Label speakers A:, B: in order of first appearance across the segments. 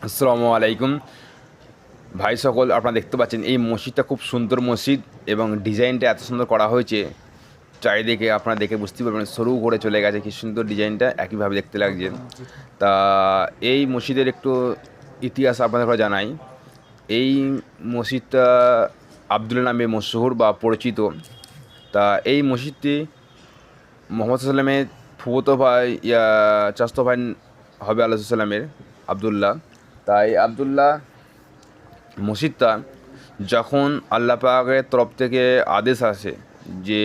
A: আসসালামু আলাইকুম ভাই সকল, আপনারা দেখতে পাচ্ছেন এই মসজিদটা খুব সুন্দর মসজিদ এবং ডিজাইনটা এত সুন্দর করা হয়েছে। চারিদিকে আপনারা দেখে বুঝতে পারবেন, সরু করে চলে গেছে, কি সুন্দর ডিজাইনটা একইভাবে দেখতে লাগছে। তা এই মসজিদের একটু ইতিহাস আপনাদের করে জানাই। এই মসজিদটা আবদুল্লাহ নামে মশহুর বা পরিচিত। তা এই মসজিদটি মোহাম্মদ সাল্লামের ফুফুতো ভাই চাচতো ভাই হবে আল্লাহ সাল্লামের, আবদুল্লাহ। তাই আবদুল্লাহ মসজিদটা যখন আল্লাহ পাকের তরফ থেকে আদেশ আসে যে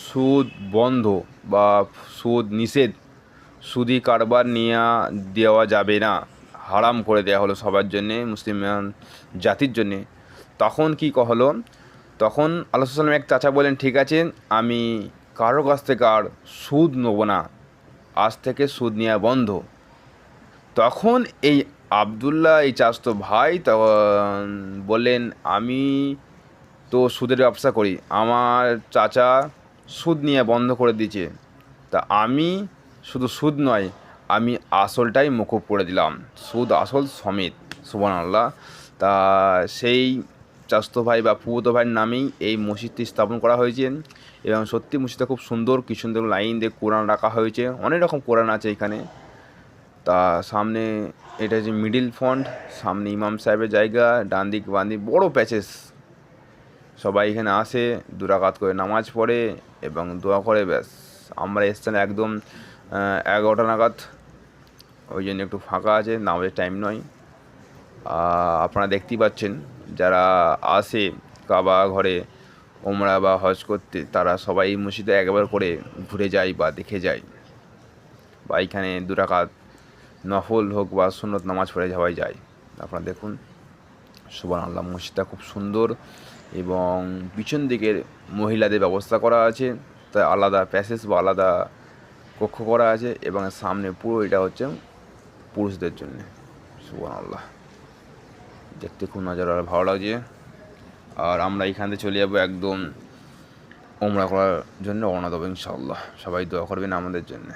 A: সুদ বন্ধ বা সুদ নিষেধ, সুদি কারবার নিয়ে দেওয়া যাবে না, হারাম করে দেওয়া হলো সবার জন্যে, মুসলিম জাতির জন্যে। তখন কী হলো, তখন আল্লাহ সাল্লাম এক চাচা বলেন, ঠিক আছে, আমি কারো কাছ থেকে আর সুদ নেব না, আজ থেকে সুদ নেওয়া বন্ধ। তখন এই আবদুল্লাহ, এই চাচাতো ভাই, তখন বললেন, আমি তো সুদের ব্যবসা করি, আমার চাচা সুদ নিয়ে বন্ধ করে দিয়েছে, তা আমি শুধু সুদ নয়, আমি আসলটাই মকুব করে দিলাম, সুদ আসল সমেত। সুবহানাল্লাহ। তা সেই চাচাতো ভাই বা ফুফুতো ভাইয়ের নামেই এই মসজিদটি স্থাপন করা হয়েছে। এবং সত্যি মসজিদটা খুব সুন্দর, কি সুন্দর লাইন দিয়ে কোরআন রাখা হয়েছে, অনেক রকম কোরআন আছে এখানে। তা সামনে এটা যে মিডিল ফন্ট, সামনে ইমাম সাহেবের জায়গা, ডান দিক বাম দিক বড়ো প্যাচেস। সবাই এখানে আসে, দুরাকাত করে নামাজ পড়ে এবং দোয়া করে, ব্যাস। আমরা এসছেন একদম 11টা নাগাদ, ওই জন্য একটু ফাঁকা আছে, নামাজের টাইম নয়। আপনারা দেখতেই পাচ্ছেন, যারা আসে কাবা ঘরে ওমরা বা হজ করতে, তারা সবাই এই মসজিদে একবার করে ঘুরে যায় বা দেখে যায়, বা এখানে দুরাকাত নফল হোক বা সুন্নত নামাজ পড়ে যাওয়াই যায়। আপনারা দেখুন, সুবহানাল্লাহ, মসজিদটা খুব সুন্দর। এবং পিছন দিকের মহিলাদের ব্যবস্থা করা আছে, তাই আলাদা প্যাসেজ বা আলাদা কক্ষ করা আছে, এবং সামনে পুরো এটা হচ্ছে পুরুষদের জন্যে। সুবহানাল্লাহ, দেখতে খুব নজারা ভালো লাগছে। আর আমরা এখান থেকে চলে যাবো একদম ওমরা করার জন্য, রওনা দেবো ইনশাআল্লাহ। সবাই দোয়া করবেন আমাদের জন্যে।